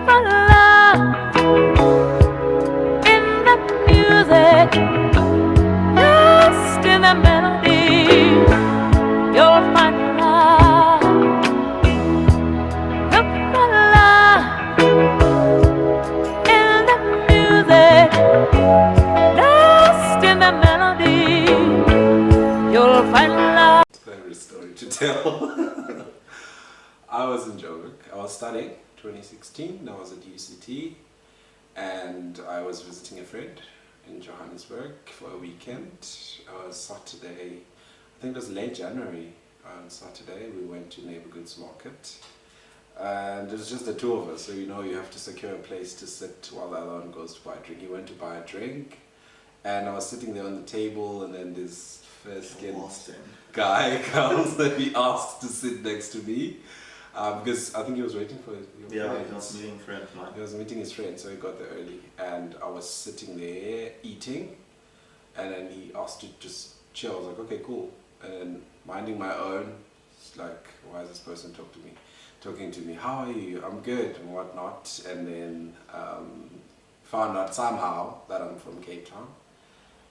find love in the music, lost in the melody. You'll find love. Look for love in the music, lost in the melody. You'll find love. Favorite story to tell. I was in Joburg. I was studying 2016. I was at UCT and I was visiting a friend in Johannesburg for a weekend. Saturday, I think it was late January. On Saturday we went to Neighbor Goods Market and it was just the two of us, so you know you have to secure a place to sit while the other one goes to buy a drink. He went to buy a drink and I was sitting there on the table and then this fair-skinned guy comes and he asked to sit next to me because I think he was waiting for your friends. He was meeting friends. He was meeting his friend, so he got there early and I was sitting there eating and then he asked to just chill. I was like, okay, cool. And then minding my own, it's like, why is this person talking to me? How are you? I'm good and whatnot. And then found out somehow that I'm from Cape Town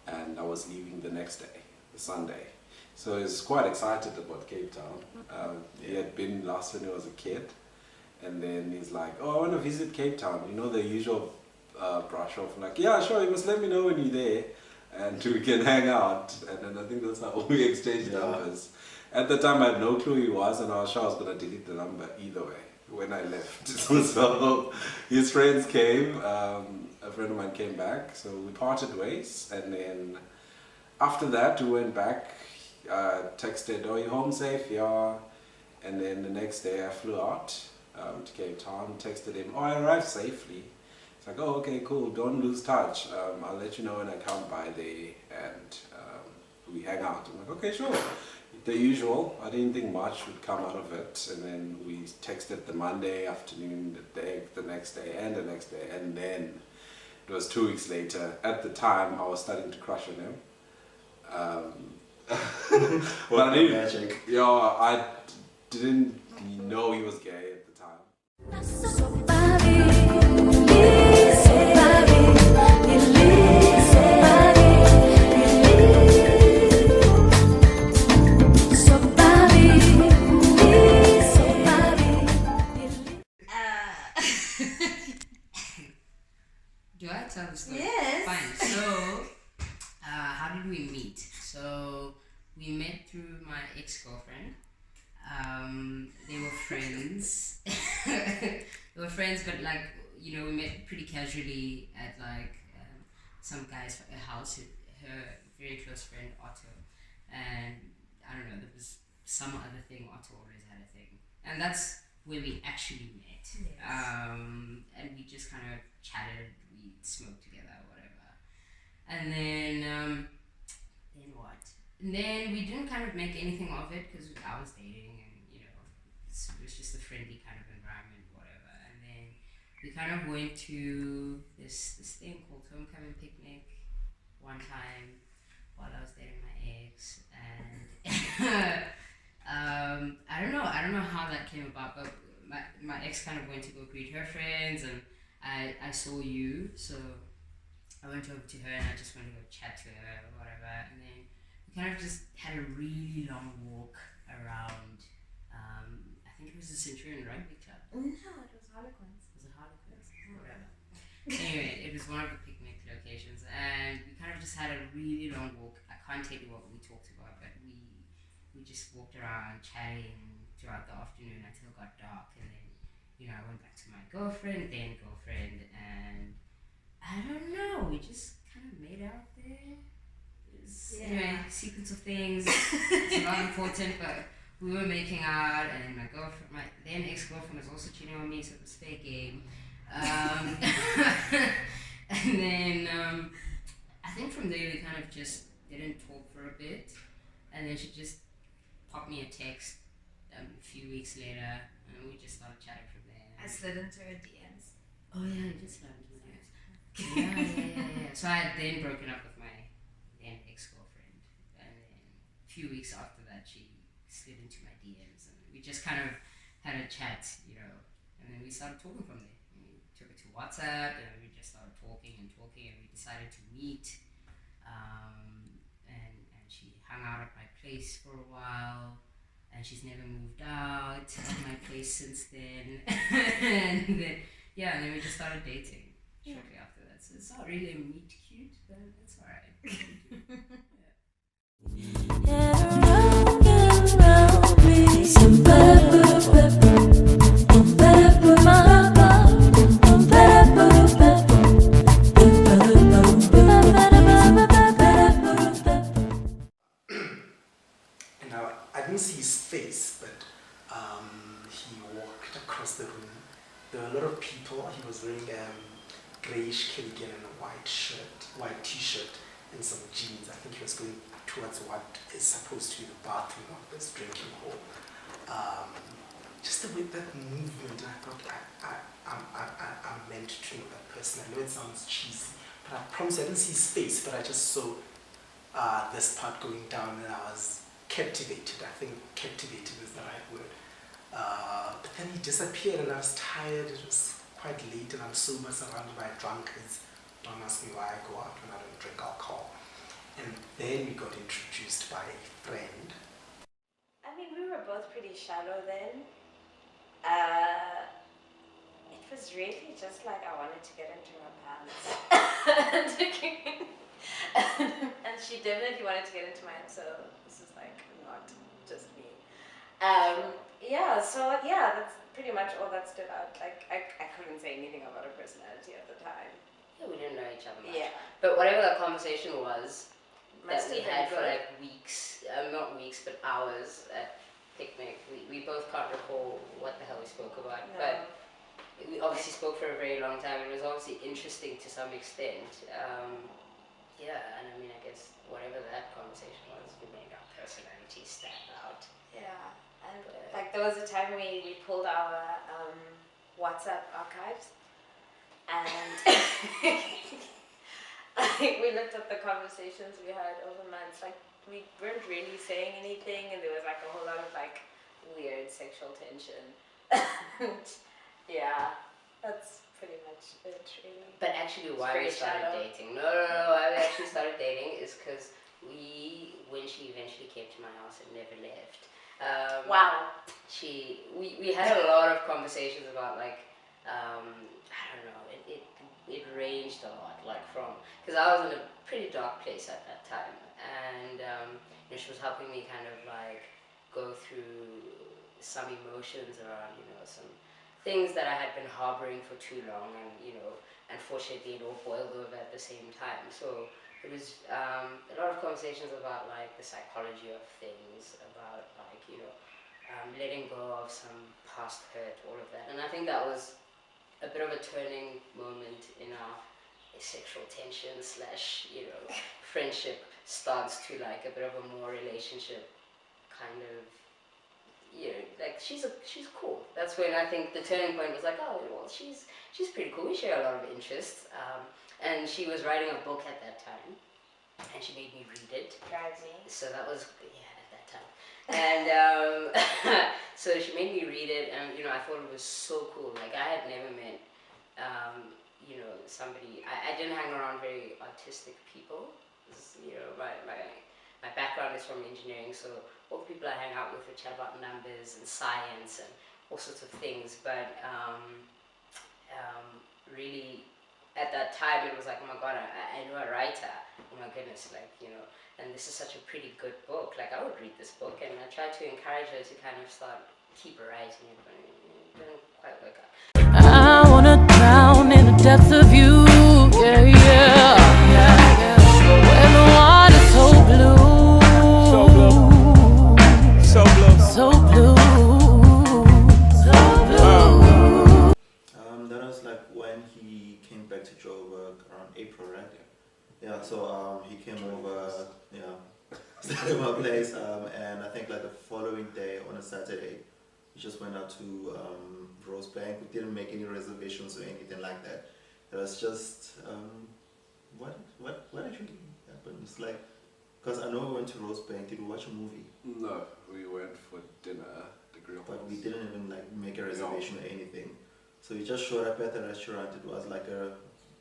and I was leaving the next day, the Sunday. So I was quite excited about Cape Town. He had been last when he was a kid and then he's like, oh, I want to visit Cape Town. You know, the usual brush off, like, yeah, sure, you must let me know when you're there and we can hang out. And then I think that's how we exchanged numbers. At the time I had no clue who he was and I was sure I was going to delete the number either way when I left. So his friends came, a friend of mine came back, so we parted ways and then after that we went back, texted, oh, you home safe? Yeah. And then the next day I flew out to Cape Town, texted him, oh, I arrived safely. It's like, oh, okay, cool, don't lose touch. I'll let you know when I come by there and we hang out. I'm like, okay, sure. The usual, I didn't think much would come out of it. And then we texted the Monday afternoon, the next day, and the next day. And then it was 2 weeks later. At the time, I was starting to crush on him. But I didn't, I didn't know he was gay at the time. Do I tell the story? Yes. Fine. So, how did we meet? So, we met through my ex-girlfriend. They were friends. They were friends, but like, you know, we met pretty casually at like some guy's house. Her very close friend Otto, and I don't know, there was some other thing. Otto always had a thing, and that's where we actually met. Yes. And we just kind of chatted. We smoked together, whatever, and then what? And then we didn't kind of make anything of it because I was dating, and you know, it was just a friendly kind of environment, whatever. And then we kind of went to this thing called Homecoming Picnic one time while I was dating my ex, and I don't know how that came about, but my ex kind of went to go greet her friends, and I saw you, so I went over to her and I just went to go chat to her or whatever, and then we kind of just had a really long walk around. I think it was the Centurion Rugby Club. No, it was Harlequins. Was it Harlequins? Whatever. Anyway, it was one of the picnic locations, and we kind of just had a really long walk. I can't tell you what we talked about, but we just walked around chatting throughout the afternoon until it got dark, and then, you know, I went back to my girlfriend, and I don't know, we just kind of made out there. Anyway, sequence of things. It's not important, but we were making out, and my girlfriend, my then ex-girlfriend, was also cheating on me, so it was fair game. And then I think from there we kind of just didn't talk for a bit, and then she just popped me a text a few weeks later, and we just started chatting from there. I slid into her DMs. Oh yeah, you just slid into my DMs. Yeah. So I had then broken up with my then ex-girlfriend, and then a few weeks after that she slid into my DMs, and we just kind of had a chat, you know, and then we started talking from there. WhatsApp, and we just started talking, and we decided to meet. And she hung out at my place for a while, and she's never moved out of my place since then. And then and then we just started dating shortly after that. So it's not really a meet cute, but it's alright. And I didn't see his face, but he walked across the room. There were a lot of people. He was wearing grayish cardigan and a white t-shirt, and some jeans. I think he was going towards what is supposed to be the bathroom of this drinking hall. Just the way that movement, I thought I'm meant to know that person. I know it sounds cheesy, but I promise I didn't see his face, but I just saw this part going down, and I was captivated. I think captivated is the right word. But then he disappeared, and I was tired. It was quite late, and I'm sober, surrounded by drunkards. Don't ask me why I go out when I don't drink alcohol. And then we got introduced by a friend. I mean, we were both pretty shallow then. It was really just like I wanted to get into her pants. And she definitely wanted to get into mine, so this is like not just me. That's pretty much all that stood out. Like, I couldn't say anything about her personality at the time. Yeah, we didn't know each other much. Yeah. But whatever that conversation was that Must we have been had for good. like weeks, not weeks, but hours at picnic, we both can't recall what the hell we spoke about. No. But we obviously spoke for a very long time. It was obviously interesting to some extent. And I mean, I guess whatever that conversation was, we made our personalities stand out. Yeah, and like there was a time we pulled our WhatsApp archives, and we looked at the conversations we had over months. Like we weren't really saying anything, and there was like a whole lot of like weird sexual tension. Yeah, that's pretty much it, really. But actually, why we very started shallow. dating? No. Why we actually started dating is because when she eventually came to my house and never left. Wow. We had a lot of conversations about like, I don't know, it ranged a lot, like because I was in a pretty dark place at that time, and she was helping me kind of like go through some emotions around, some things that I had been harboring for too long, and unfortunately it all boiled over at the same time. So it was a lot of conversations about like the psychology of things, about like letting go of some past hurt, all of that. And I think that was a bit of a turning moment in our sexual tension / friendship starts to like a bit of a more relationship kind of. Like she's cool. That's when I think the turning point was like, oh well, she's pretty cool. We share a lot of interests, and she was writing a book at that time, and she made me read it. Drives me. So that was at that time, and so she made me read it, and I thought it was so cool. Like I had never met, somebody. I didn't hang around very artistic people. My background is from engineering, so all the people I hang out with would chat about numbers and science and all sorts of things. But really, at that time, it was like, oh my god, I know a writer. Oh my goodness, and this is such a pretty good book. Like I would read this book, and I tried to encourage her to kind of keep writing it, but it didn't quite work out. I wanna drown in the depths of you, yeah. Where the water's so blue, so blue. That was like when he came back to Joburg around April, right? Yeah, so he came over, stayed at my place, and I think like the following day on a Saturday, we just went out to Rosebank. We didn't make any reservations or anything like that. It was just, what actually happened? It's like, because I know we went to Rosebank, did we watch a movie? No, we went for dinner, the grill But house. we didn't even like make a reservation or anything. So So we just showed up at the restaurant. It was like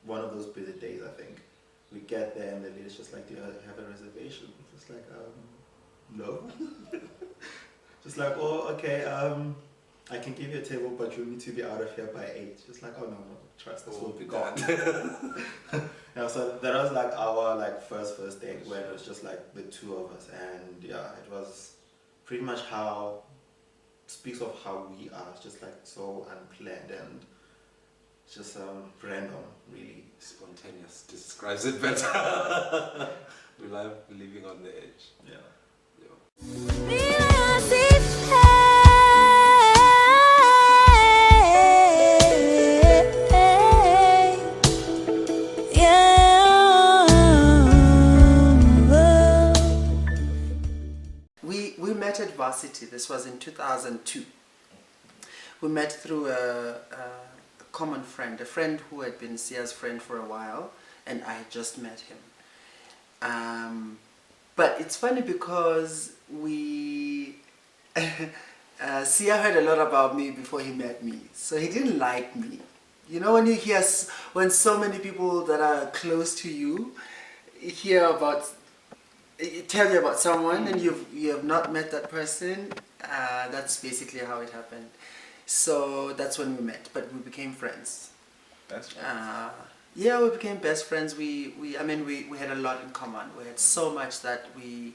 one of those busy days, I think. We get there and the lady's just like, do you have a reservation? Just like, no. Just like, oh, okay, I can give you a table, but you need to be out of here by 8. Just like, oh no, trust us, we'll be gone. Yeah, so that was like our first date where it was just like the two of us, and yeah, it was pretty much how speaks of how we are. It's just like so unplanned and just random, really. Spontaneous describes it better. We love living on the edge. Yeah. We met at Varsity. This was in 2002. We met through a common friend, a friend who had been Sia's friend for a while, and I had just met him. But it's funny because Sia heard a lot about me before he met me, so he didn't like me. You know, when you hear, when so many people that are close to you tell you about someone and you have not met that person, that's basically how it happened. So that's when we met, but we became friends. Best friends. Yeah, we became best friends. We had a lot in common. We had so much that we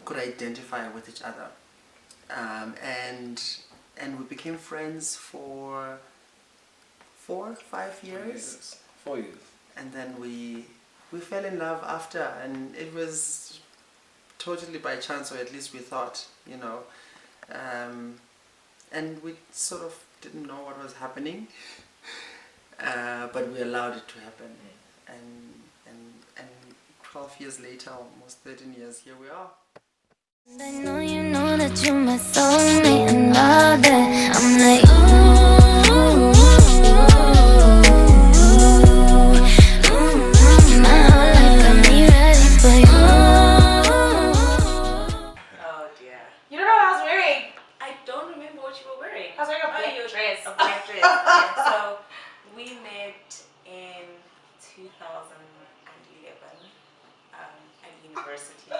could identify with each other, and we became friends for 4 or 5 years. 4 years. And then we fell in love after, and it was totally by chance, or at least we thought, you know, and we sort of didn't know what was happening, but we allowed it to happen, and 12 years later, almost 13 years, here we are. I know you know that you're my soulmate and all that. I'm like, ooh, my whole life got me ready for you. Oh dear. You don't know what I was wearing? I don't remember what you were wearing. I was wearing a black you- dress. A black dress. Yeah, so we met in 2011 at university.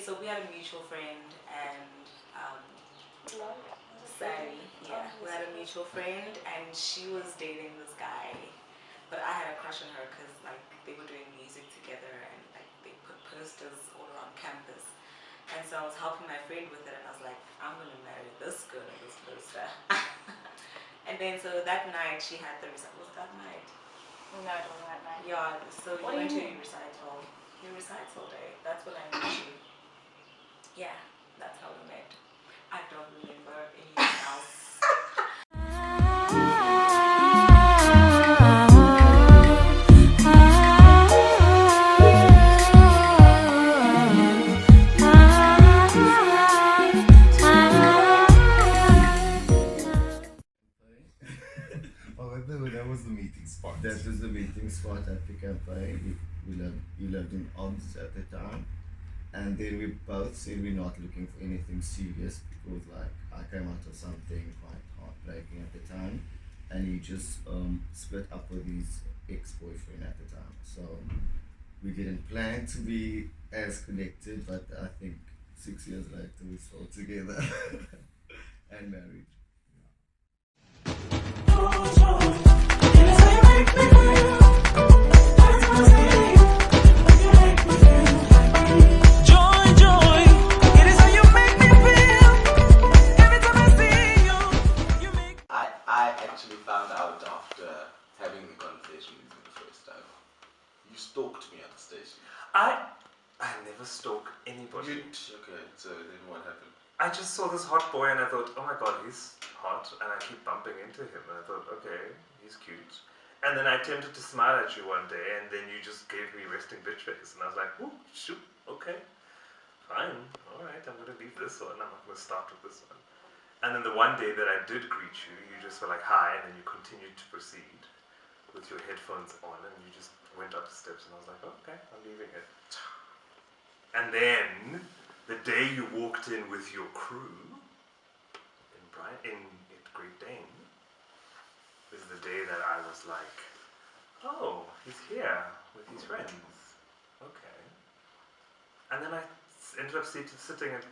So we had a mutual friend and Sally, yeah, we had a mutual friend and she was dating this guy, but I had a crush on her because like they were doing music together and like they put posters all around campus, and so I was helping my friend with it and I was like, I'm gonna marry this girl in this poster. And then so that night she had the recital. Was that night? No, it wasn't that night. Yeah, so What you do went you to mean? your recital day. That's when I met you. Yeah, that's how we met. I don't remember anything else. That was the meeting spot. That was the meeting spot at the cafe. We lived in Oms at the time, and then we both said we're not looking for anything serious because like I came out of something quite heartbreaking at the time, and he just split up with his ex-boyfriend at the time. So we didn't plan to be as connected, but I think 6 years later we're still together and married. I actually found out after having the conversation with you the first time. You stalked me at the station. I never stalk anybody. Okay, so then what happened? I just saw this hot boy and I thought, oh my god, he's hot, and I keep bumping into him and I thought, okay, he's cute. And then I attempted to smile at you one day and then you just gave me resting bitch face and I was like, oh, shoot, okay, fine, alright, I'm gonna leave this one, I'm not gonna start with this one. And then the one day that I did greet you, you just were like, hi, and then you continued to proceed with your headphones on and you just went up the steps and I was like, okay, I'm leaving it. And then the day you walked in with your crew in was like, oh, he's here with his friends. Okay. And then I ended up sitting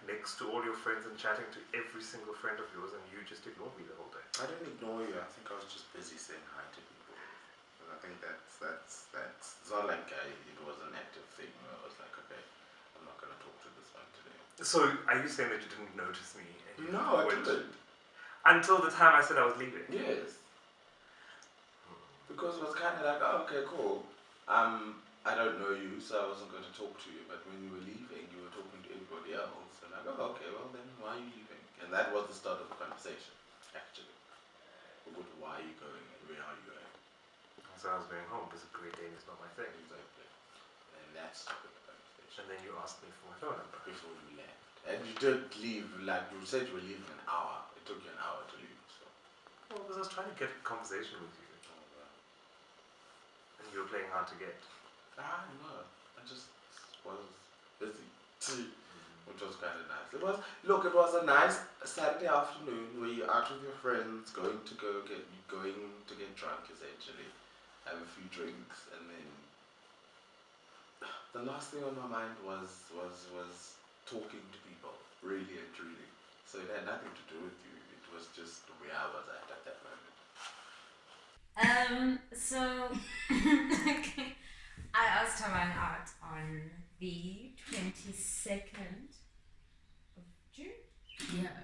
next to all your friends and chatting to every single friend of yours, and you just ignored me the whole day. I didn't ignore you. I think I was just busy saying hi to people. And I think that's it's not like it was an active thing. I was like, okay, I'm not gonna talk to this one today. So, are you saying that you didn't notice me? And you No, I went- didn't. Until the time I said I was leaving? Yes. Because it was kind of like, oh, okay, cool. I don't know you, so I wasn't going to talk to you. But when you were leaving, you were talking to everybody else, and I go, okay, well then, why are you leaving? And that was the start of the conversation, actually. About why are you going and where are you going? So I was going home because a Great Dane is not my thing. Exactly. And that started the conversation. And then you asked me for my phone number. Before you left. And you did leave, like you said you were leaving an hour. It took you an hour to leave, so. Well, because I was trying to get a conversation with you, and you were playing hard to get. No, I just was busy, which was kind of nice. It was a nice Saturday afternoon where you're out with your friends, going to get drunk essentially, have a few drinks, and then the last thing on my mind was talking to people, really and truly. So it had nothing to do with you. It was just where I was at that moment. So I asked Taman out on the 22nd of June. Yeah.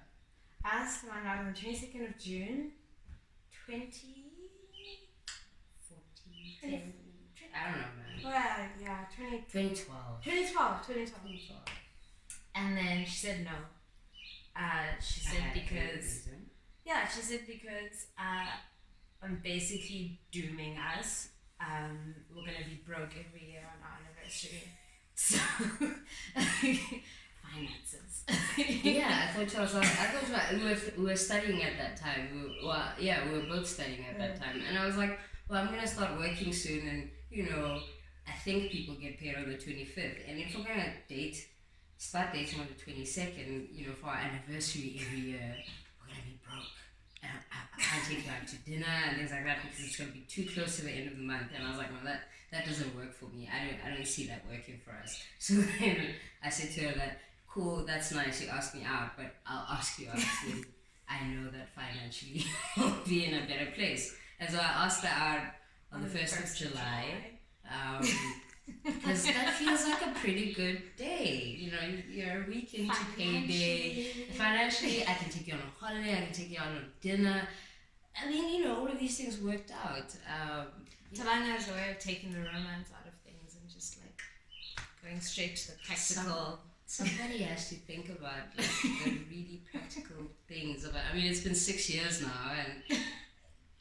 I asked Taman out on the 22nd of June, 2014. I don't know, man. Well, yeah, 2012. 2012. And then she said no. She said because I'm basically dooming us. We're gonna be broke every year on our anniversary. So finances. Yeah, I thought we were studying at that time. We were both studying at that time, and I was like, well, I'm gonna start working soon, and I think people get paid on the 25th, and if we're gonna start dating on the 22nd, for our anniversary every year, we're gonna be broke. And I can't take you out to dinner and things like that because it's gonna be too close to the end of the month. And I was like, well, that doesn't work for me. I don't see that working for us. So then I said to her that, cool, that's nice, you asked me out, but I'll ask you out when I know that financially we'll be in a better place. And so I asked her out on the 1st of July. Because that feels like a pretty good day. You're a week into payday. Financially, I can take you on a holiday, I can take you out on dinner. I mean, all of these things worked out. Talana has a way of taking the romance out of things and just like going straight to the practical. Somebody has to think about the really practical things. It's been 6 years now, and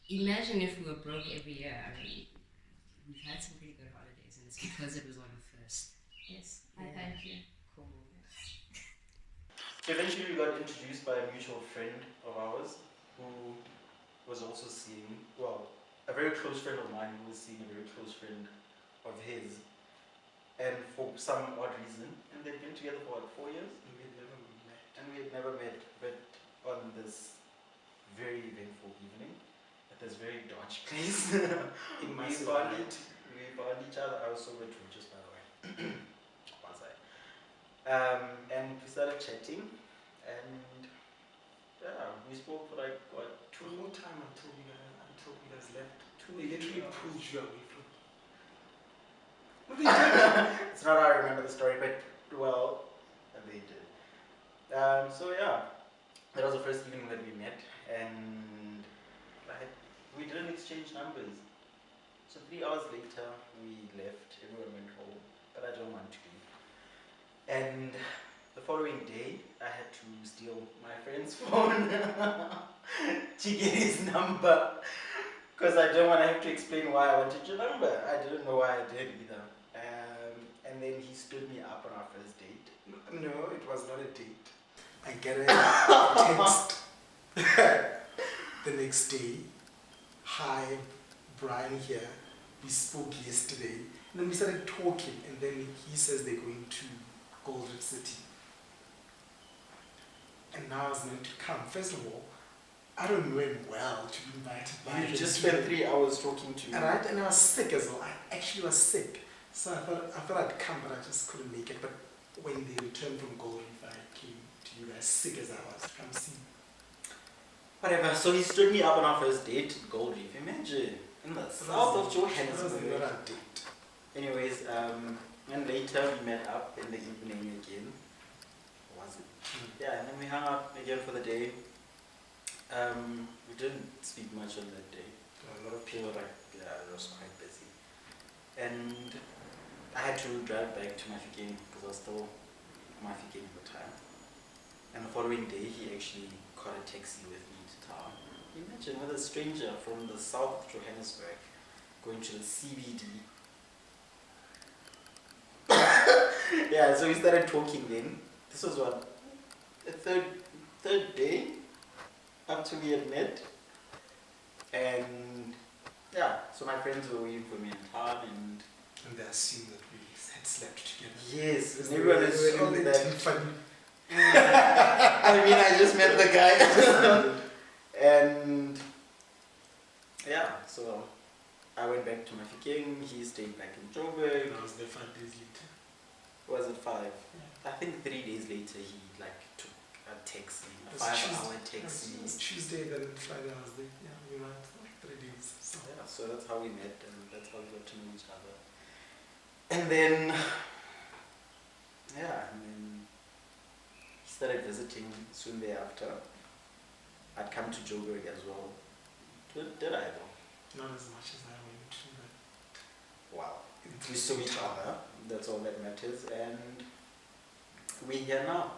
imagine if we were broke every year. We've had some pretty good holidays, and it's because it was on the 1st. Yes, I thank you. Cool. Eventually we got introduced by a mutual friend of ours who was also seeing, a very close friend of mine who was seeing a very close friend of his. And for some odd reason, and they'd been together for 4 years? We had never met, but on this very eventful evening, at this very dodgy place, we found each other. I was sober too, just by the way. One side. And we started chatting, and we spoke for like two more time until you guys left. They literally pulled you away from me. It's not how I remember the story, but they did. That was the first evening that we met, and we didn't exchange numbers. So 3 hours later, we left. Everyone went home, but I didn't want to leave. And the following day, I had to steal my friend's phone to get his number, because I didn't want to have to explain why I wanted your number. I didn't know why I did either. And then he stood me up on our first date. No, it was not a date. I get a text the next day. Hi, Brian here. We spoke yesterday. And then we started talking, and then he says they're going to Golden City. And now I was meant to come. First of all, I don't know him well to be invited by him. You just to- spent 3 hours talking to me. And I was sick as well. I actually was sick. So I thought I'd come, but I just couldn't make it. But when they returned from Gold Reef, I came to you guys, sick as I was, to come see. Whatever, so he stood me up on our first date in Gold Reef. Imagine, in the south of That was Johannesburg. not a date. Anyways, and later we met up in the evening again. Was it? Yeah, and then we hung out again for the day. We didn't speak much on that day. A lot of people were like, yeah, it was quite busy. And I had to drive back to Mafeking because I was still Mafeking at the time. And the following day, he actually caught a taxi with me to town. Imagine with a stranger from the south of Johannesburg going to the CBD. Yeah, so we started talking then. This was what? The third day after we had met. And yeah, so my friends were waiting for me in town and And they assumed that we had slept together. yes, Because and everyone they were assumed all that. funny. I mean, I just met the guy. And yeah, so I went back to Mafeking, he stayed back in Joburg. And I was there 5 days later. Was it 5? I think 3 days later he like took a taxi, a It was 5-hour Tuesday. taxi. It was Tuesday, then Friday I was there. Yeah, we were like 3 days. So. Yeah, so that's how we met and that's how we got to know each other. And then, yeah, and then he started visiting soon thereafter. I'd come to Joburg as well. Did I though? Not as much as I went to, but Wow. it We was saw each other, that's all that matters, and we're here now.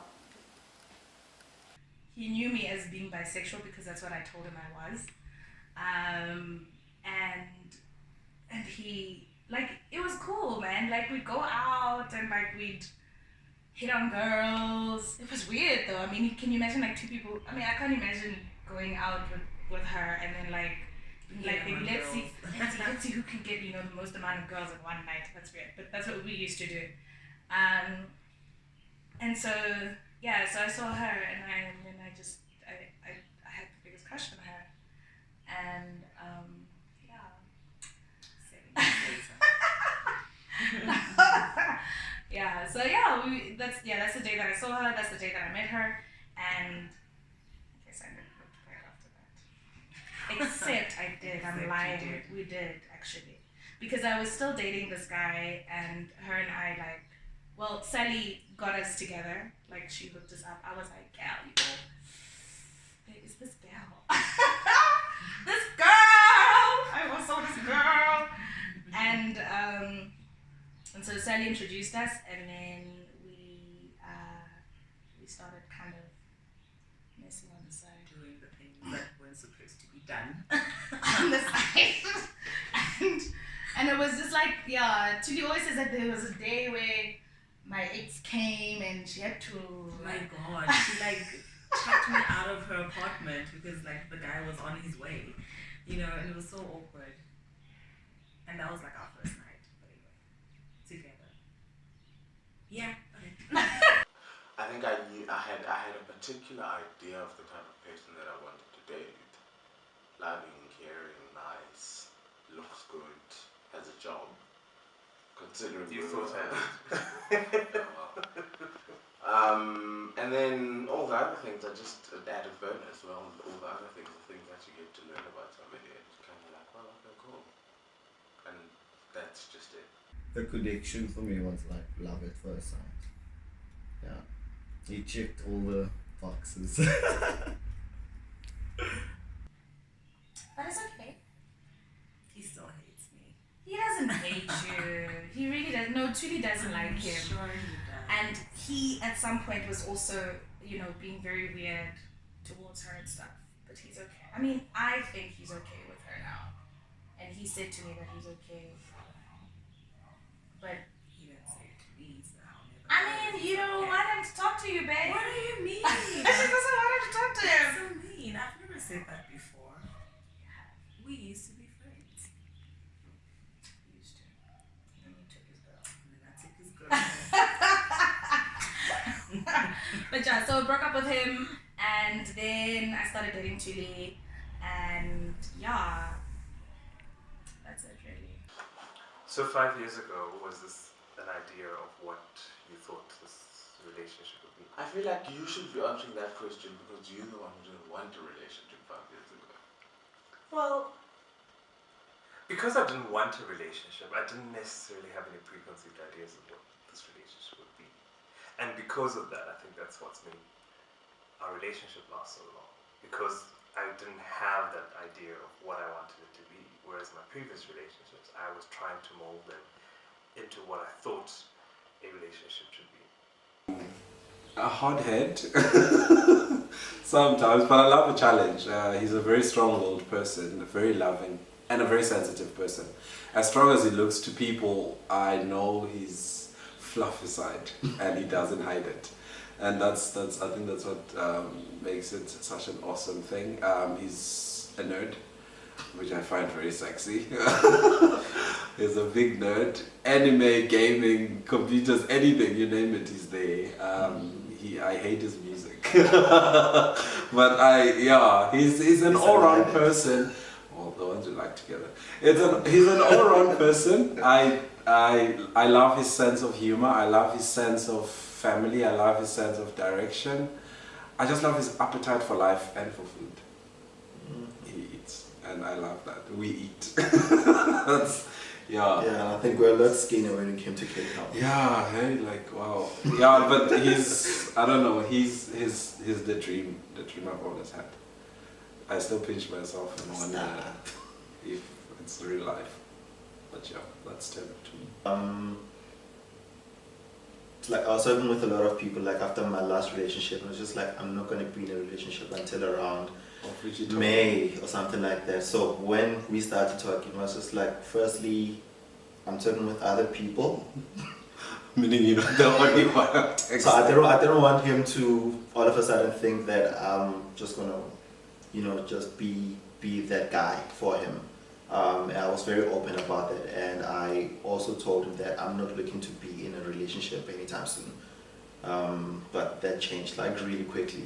He knew me as being bisexual because that's what I told him I was. And he, like, it was cool, man. Like, we'd go out and, like, we'd hit on girls. It was weird, though. I mean, can you imagine, like, 2 people? I mean, I can't imagine going out with her and then, like maybe let's see who can get, you know, the most amount of girls in one night. That's weird, but that's what we used to do. And so yeah, so I saw her and I had the biggest crush on her, and yeah, so yeah, that's the day that I saw her. That's the day that I met her, and I guess I never looked back after that. Except I did. I'm lying. We did actually, because I was still dating this guy, and her and I, like, well, Sally got us together. Like, she hooked us up. I was like, gal, you know, where is this gal? This girl! I saw this girl! And so Sally introduced us, and then we started kind of messing on the side. Doing the things that weren't supposed to be done. On the side. And it was just like, yeah, Tuli always says that there was a day where my ex came and she had to... Oh my god, she like chucked me out of her apartment because like the guy was on his way, you know, and it was so awkward. And that was like our first night, but anyway, together. Yeah. Okay. I think I had a particular idea of the type of person that I wanted to date. Loving, caring, nice, looks good, has a job. Considering You we thought were- and then all the other things are just an added bonus. Well, all the other things are things that you get to learn about somebody, and it's kind of like, well, okay, cool. And that's just it. The connection for me was like love at first sight. Yeah. He checked all the boxes. But it's okay. He still hates me. He doesn't hate you. He really doesn't. No, Tuli doesn't like him. Sure he does. And he, at some point, was also, you know, being very weird towards her and stuff. But he's okay. I mean, I think he's okay with her now. And he said to me that he's okay. But, He didn't say it to me, so I'll never I know if mean, he's you know, okay. want him to talk to you, babe. What do you mean? She doesn't want him to talk to him. That's so mean. I've never said that before. We used to be friends. Used to. And then he took his girl. And then I took his girl. But yeah, so I broke up with him, And then I started dating Julie, and yeah, that's it really. So 5 years ago, was this an idea of what you thought this relationship would be? I feel like you should be answering that question because you're the one who didn't want a relationship 5 years ago. Well, because I didn't want a relationship, I didn't necessarily have any preconceived ideas of what this relationship would be. And because of that, I think that's what's made our relationship last so long. Because I didn't have that idea of what I wanted it to be. Whereas my previous relationships, I was trying to mold them into what I thought a relationship should be. A hard head sometimes, but I love a challenge. He's a very strong-willed person, very loving, and a very sensitive person. As strong as he looks to people, I know his fluffy side, and he doesn't hide it. And I think that's what makes it such an awesome thing. He's a nerd, which I find very sexy. He's a big nerd. Anime, gaming, computers, anything, you name it, he's there. I hate his music. But he's an all-round person. Well, the ones we like together. He's an all-round person. I love his sense of humor. I love his sense of family. I love his sense of direction. I just love his appetite for life and for food. He eats, and I love that. We eat. Yeah, I think we're a lot skinnier when we came to Cape Town. Yeah, hey, like wow. Yeah, but I don't know, he's the dream I've always had. I still pinch myself and wonder if it's real life. But yeah, that's terrible to me. Like I was talking with a lot of people, like after my last relationship, I was just like, I'm not going to be in a relationship until around May or something like that. So when we started talking, I was just like, firstly, I'm talking with other people. Meaning you're not the only one. So I don't want him to all of a sudden think that I'm just gonna, just be that guy for him. And I was very open about that, and I also told him that I'm not looking to be in a relationship anytime soon. But that changed like really quickly.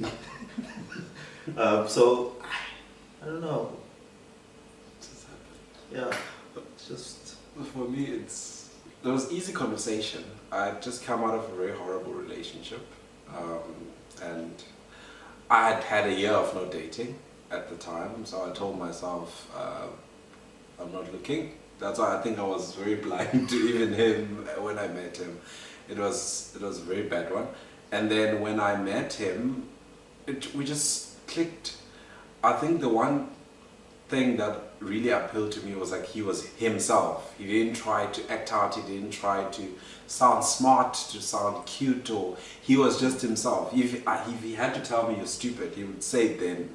So I don't know. Just happened. Yeah, just for me, there was easy conversation. I just come out of a very horrible relationship, and I had a year of not dating at the time. So I told myself, I'm not looking. That's why I think I was very blind to even him when I met him. It was a very bad one. And then when I met him, we just clicked. I think the one thing that really appealed to me was like he was himself. He didn't try to act out, he didn't try to sound smart, to sound cute, or he was just himself. If he had to tell me you're stupid, he would say it then.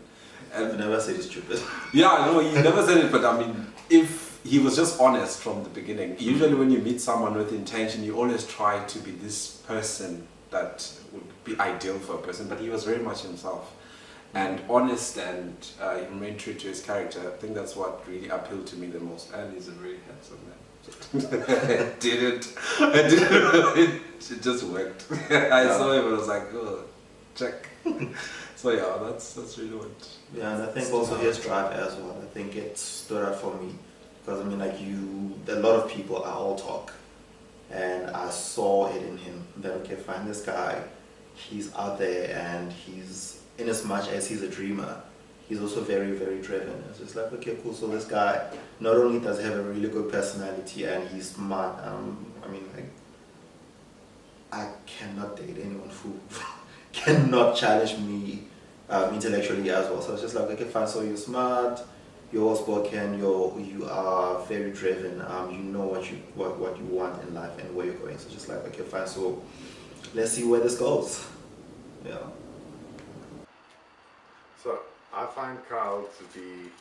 I've never said he's stupid. Yeah, I know, he never said it, but I mean, if he was just honest from the beginning. Usually when you meet someone with intention, you always try to be this person that would be ideal for a person, but he was very much himself. And honest, and he remained true to his character. I think that's what really appealed to me the most. And he's a very handsome man. It just worked. I saw him and I was like, oh, check. So yeah, that's really what. Yeah, and I think also his drive as well. I think it stood out for me because I mean, like a lot of people are all talk, and I saw it in him. That okay, find this guy. He's out there, and he's in as much as he's a dreamer, he's also very, very driven. It's just like, okay, cool. So this guy not only does he have a really good personality and he's smart. I mean, like, I cannot date anyone who cannot challenge me intellectually as well. So it's just like, okay, fine. So you're smart, you're well spoken, you are very driven. You know what you want in life and where you're going. So it's just like, okay, fine. So let's see where this goes. Yeah. So I find Kyle to be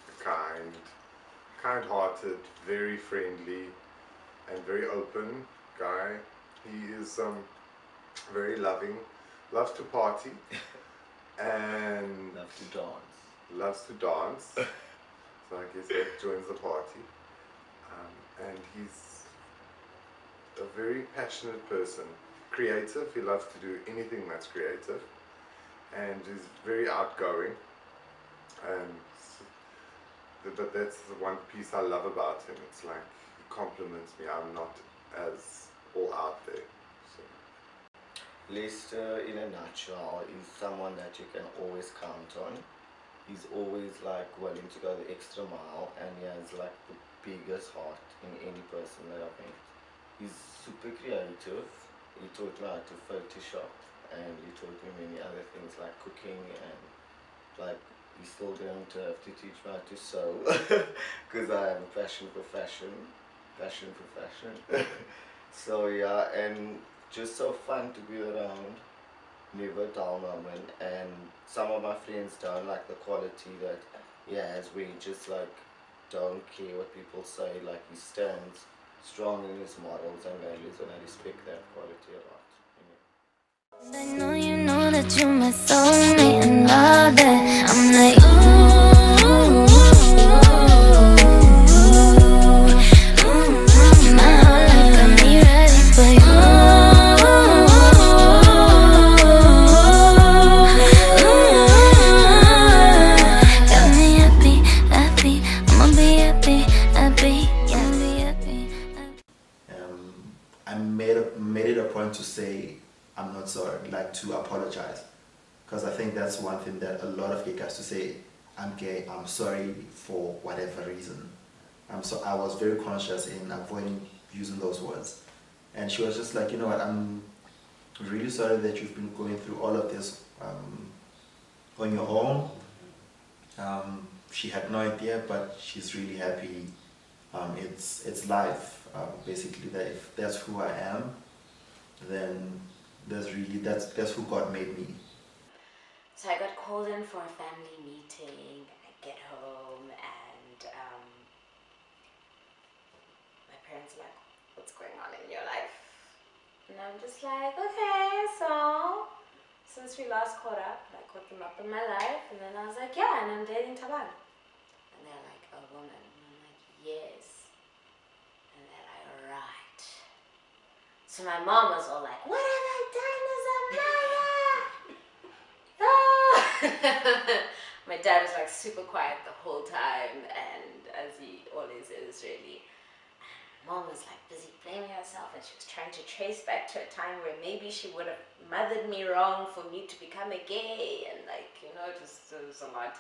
kind-hearted, very friendly, and very open guy. He is very loving, loves to party, and loves to dance. So I guess that joins the party. And he's a very passionate person, creative. He loves to do anything that's creative. and is very outgoing. And but that's the one piece I love about him. It's like he compliments me. I'm not as all out there. So. Lester, in a nutshell, is someone that you can always count on. He's always like willing to go the extra mile, and he has like the biggest heart in any person that I've met. He's super creative. He taught me how to Photoshop, and he taught me many other things like cooking, and like he's still going to have to teach me how to sew because I have a passion for fashion. So yeah, and just so fun to be around. Never a dull moment, and some of my friends don't like the quality that he has, where he just like don't care what people say. Like he stands strong in his morals and values, and I respect that quality a lot. I know you know that you're my soulmate and all that. I'm like, ooh, my whole life got me ready for you. Got me happy, I'ma be happy. I made it a point to say I'm not sorry, like to apologize, because I think that's one thing that a lot of gay guys to say, I'm gay, I'm sorry for whatever reason. So I was very conscious in avoiding using those words, and she was just like, you know what, I'm really sorry that you've been going through all of this on your own. She had no idea, but she's really happy. It's life. Basically, that if that's who I am, then that's who God made me. So I got called in for a family meeting. I get home and my parents are like, what's going on in your life? And I'm just like, okay, so since we last caught up, I caught them up in my life, and then I was like, yeah, and I'm dating Thabang. And they're like, a woman. And I'm like, yes. And they're like, right. So my mom was all like, what have I done as a mother? My dad was like super quiet the whole time, and as he always is really. Mom was like busy blaming herself, and she was trying to trace back to a time where maybe she would have mothered me wrong for me to become a gay, and like, you know, it was a lot.